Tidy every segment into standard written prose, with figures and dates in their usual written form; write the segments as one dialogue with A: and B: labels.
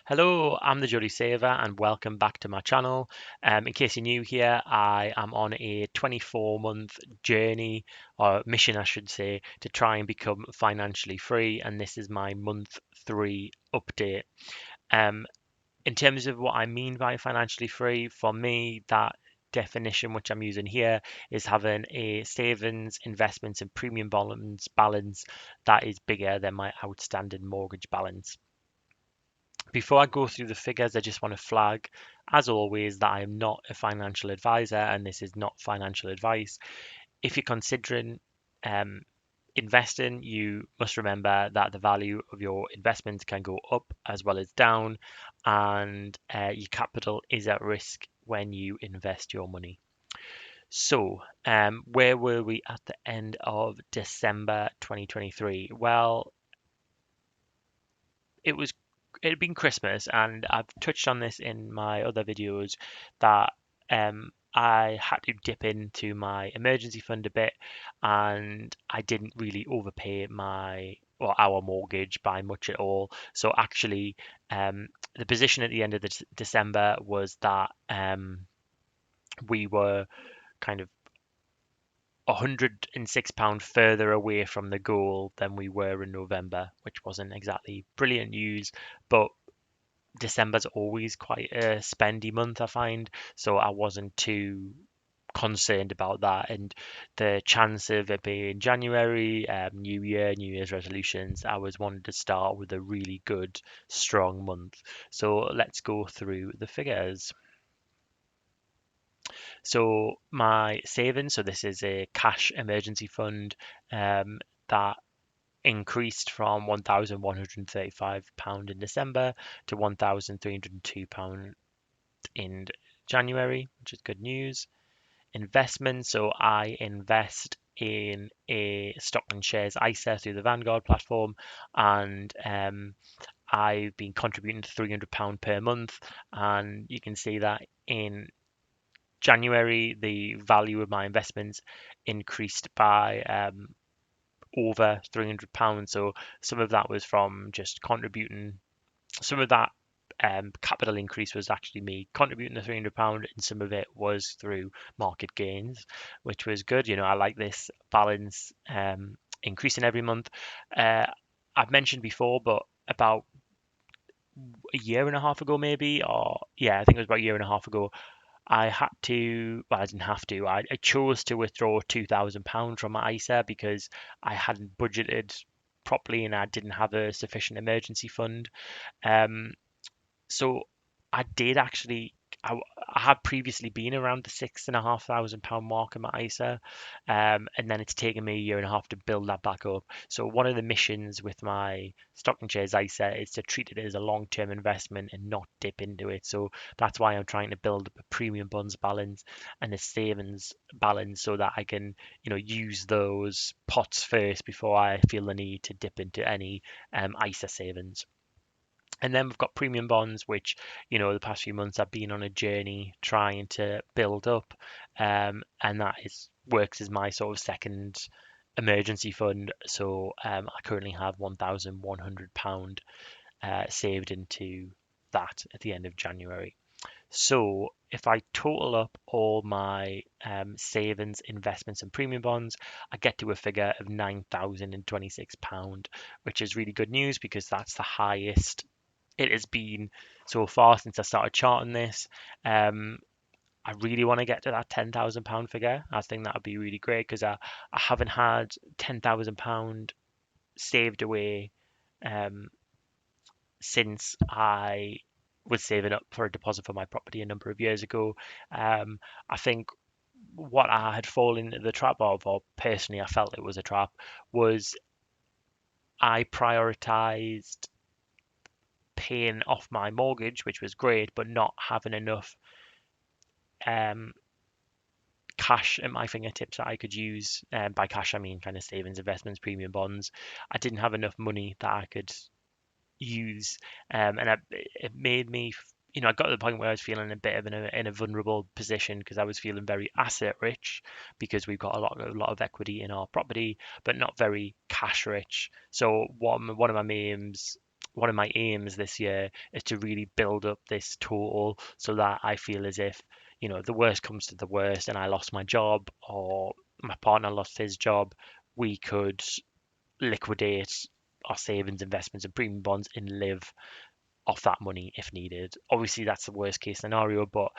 A: Hello, I'm the Jolly Saver and welcome back to my channel. In case you're new here, I am on a 24-month journey or mission, I should say, to try and become financially free, and this is my month 3 update. Um, in terms of what I mean by financially free, for me, that definition which I'm using here is having a savings, investments, and premium bonds balance that is bigger than my outstanding mortgage balance. Before I go through the figures, I just want to flag, as always, that I am not a financial advisor and this is not financial advice. If you're considering um, investing, you must remember that the value of your investments can go up as well as down, and your capital is at risk when you invest your money. So, where were we at the end of December 2023? Well, it was it had been Christmas, and I've touched on this in my other videos that I had to dip into my emergency fund a bit, and I didn't really overpay my or our mortgage by much at all. So actually, the position at the end of the December was that we were kind of £106 further away from the goal than we were in November, which wasn't exactly brilliant news, but December's always quite a spendy month, I find, so I wasn't too concerned about that. And the chance of it being January, New Year, New Year's resolutions, I was wanting to start with a really good, strong month. So let's go through the figures. So my savings, so this is a cash emergency fund that increased from £1,135 in December to £1,302 in January, which is good news. Investment, so I invest in a stock and shares ISA through the Vanguard platform, and I've been contributing £300 per month, and you can see that in January the value of my investments increased by over £300. So some of that was from just contributing. Some of that capital increase was actually me contributing the £300, and some of it was through market gains, which was good. You know, I like this balance increasing every month. Uh, I've mentioned before, but about a year and a half ago, maybe, or yeah, I think it was about a year and a half ago, I had to, well, I didn't have to, I chose to withdraw £2,000 from my ISA because I hadn't budgeted properly and I didn't have a sufficient emergency fund. Um, so I did actually. I had previously been around the £6,500 mark in my ISA, and then it's taken me a year and a half to build that back up. So one of the missions with my stock and shares ISA is to treat it as a long-term investment and not dip into it. So that's why I'm trying to build up a premium bonds balance and a savings balance so that I can, use those pots first before I feel the need to dip into any ISA savings. And then we've got premium bonds, which, the past few months I've been on a journey trying to build up. And that is works as my sort of second emergency fund. So I currently have £1,100 saved into that at the end of January. So if I total up all my savings, investments, and premium bonds, I get to a figure of £9,026, which is really good news because that's the highest it has been so far since I started charting this. Um, I really want to get to that £10,000 figure. I think that would be really great because I haven't had £10,000 saved away um, since I was saving up for a deposit for my property a number of years ago. I think what I had fallen into the trap of, or personally I felt it was a trap, was I prioritized paying off my mortgage, which was great, but not having enough um, cash at my fingertips that I could use. By cash, I mean kind of savings, investments, premium bonds. I didn't have enough money that I could use, it made me. I got to the point where I was feeling a bit of in a vulnerable position because I was feeling very asset rich because we've got a lot of equity in our property, but not very cash rich. So one of my aims one of my aims this year is to really build up this total so that I feel as if, the worst comes to the worst and I lost my job or my partner lost his job, we could liquidate our savings, investments, and premium bonds and live off that money if needed. Obviously, that's the worst case scenario, but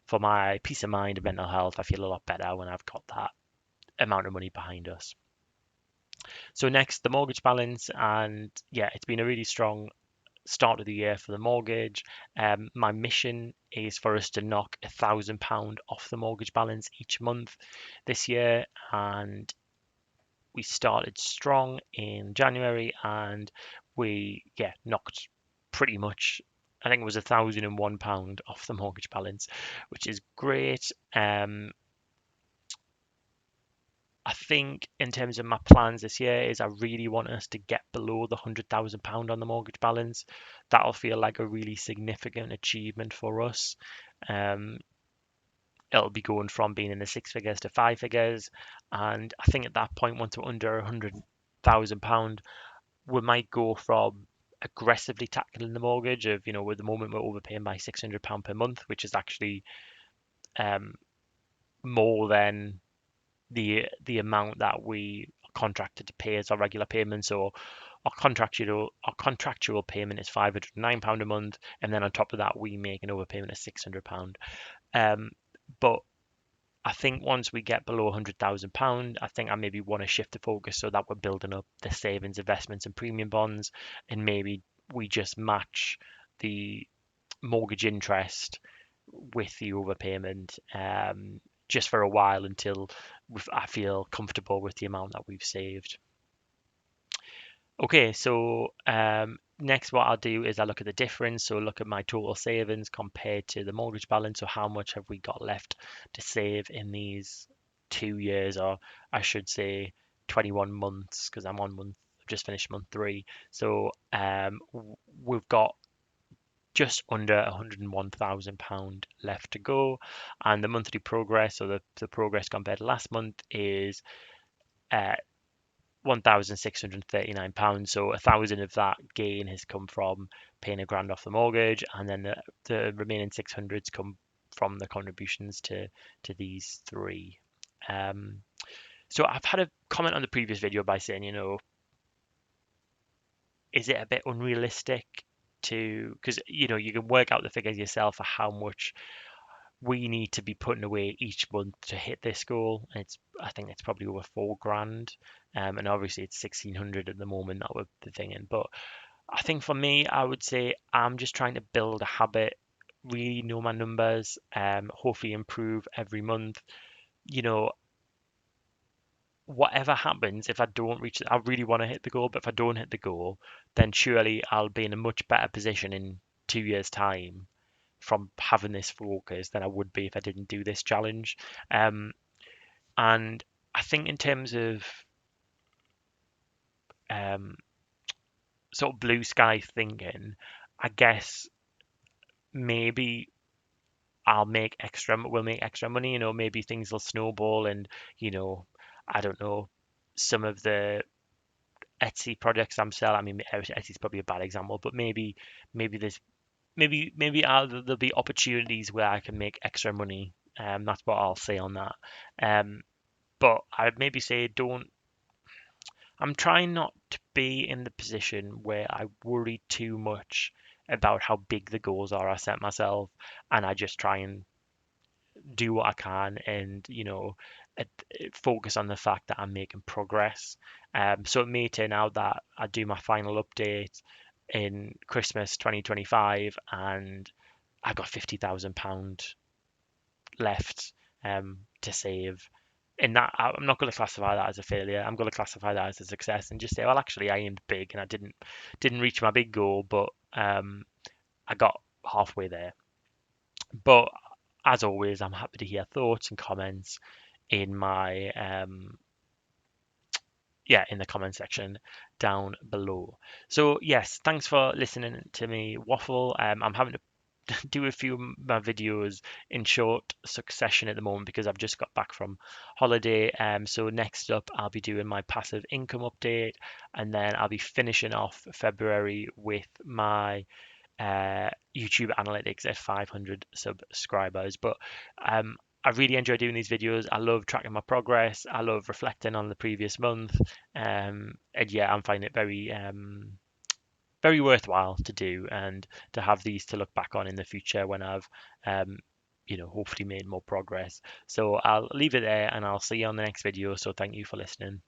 A: for my peace of mind and mental health, I feel a lot better when I've got that amount of money behind us. So next, the mortgage balance, and yeah, it's been a really strong start of the year for the mortgage. My mission is for us to knock £1,000 off the mortgage balance each month this year, and we started strong in January, and we knocked pretty much. I think it was £1,001 off the mortgage balance, which is great. I think in terms of my plans this year is I really want us to get below the £100,000 on the mortgage balance. That'll feel like a really significant achievement for us. Um, it'll be going from being in the six figures to five figures, and I think at that point, once we're under £100,000, we might go from aggressively tackling the mortgage of, at the moment we're overpaying by £600 per month, which is actually um, more than the amount that we are contracted to pay as our regular payments. So our contractual payment is £509 a month, and then on top of that we make an overpayment of £600. But I think once we get below £100,000, I think I maybe want to shift the focus so that we're building up the savings, investments, and premium bonds, and maybe we just match the mortgage interest with the overpayment, just for a while until I feel comfortable with the amount that we've saved. Okay, so next what I'll do is I look at the difference. So look at my total savings compared to the mortgage balance. So how much have we got left to save in these 2 years, or I should say 21 months, because I've just finished month three. So we've got just under £101,000 left to go, and the monthly progress, or the progress compared to last month, is uh, £1,639. So 1,000 of that gain has come from paying a grand off the mortgage, and then the remaining 600's come from the contributions to these three. So I've had a comment on the previous video by saying, is it a bit unrealistic to, because you can work out the figures yourself for how much we need to be putting away each month to hit this goal. And I think it's probably over 4 grand, and obviously it's 1,600 at the moment that we're the thing in. But I think for me, I would say I'm just trying to build a habit, really know my numbers, hopefully improve every month. You know, whatever happens, if I don't reach it, I really want to hit the goal. But if I don't hit the goal, then surely I'll be in a much better position in 2 years' time from having this focus than I would be if I didn't do this challenge. Um, and I think in terms of um, sort of blue sky thinking, I guess maybe we'll make extra money, maybe things will snowball and, you know, I don't know, some of the Etsy projects I'm selling, I mean, Etsy's probably a bad example, but maybe there's, there'll be opportunities where I can make extra money. That's what I'll say on that. Um, but I'd maybe say don't. I'm trying not to be in the position where I worry too much about how big the goals are I set myself, and I just try and do what I can, and focus on the fact that I'm making progress. So it may turn out that I do my final update in Christmas 2025, and I got £50,000 left to save. In that, I'm not going to classify that as a failure. I'm going to classify that as a success, and just say, well, actually, I aimed big and I didn't reach my big goal, but I got halfway there. But as always, I'm happy to hear thoughts and comments in my in the comment section down below. So yes, thanks for listening to me waffle. I'm having to do a few of my videos in short succession at the moment because I've just got back from holiday. So next up, I'll be doing my passive income update, and then I'll be finishing off February with my YouTube analytics at 500 subscribers. But I really enjoy doing these videos. I love tracking my progress. I love reflecting on the previous month. And yeah, I'm finding it very worthwhile to do and to have these to look back on in the future when I've hopefully made more progress. So I'll leave it there and I'll see you on the next video. So thank you for listening.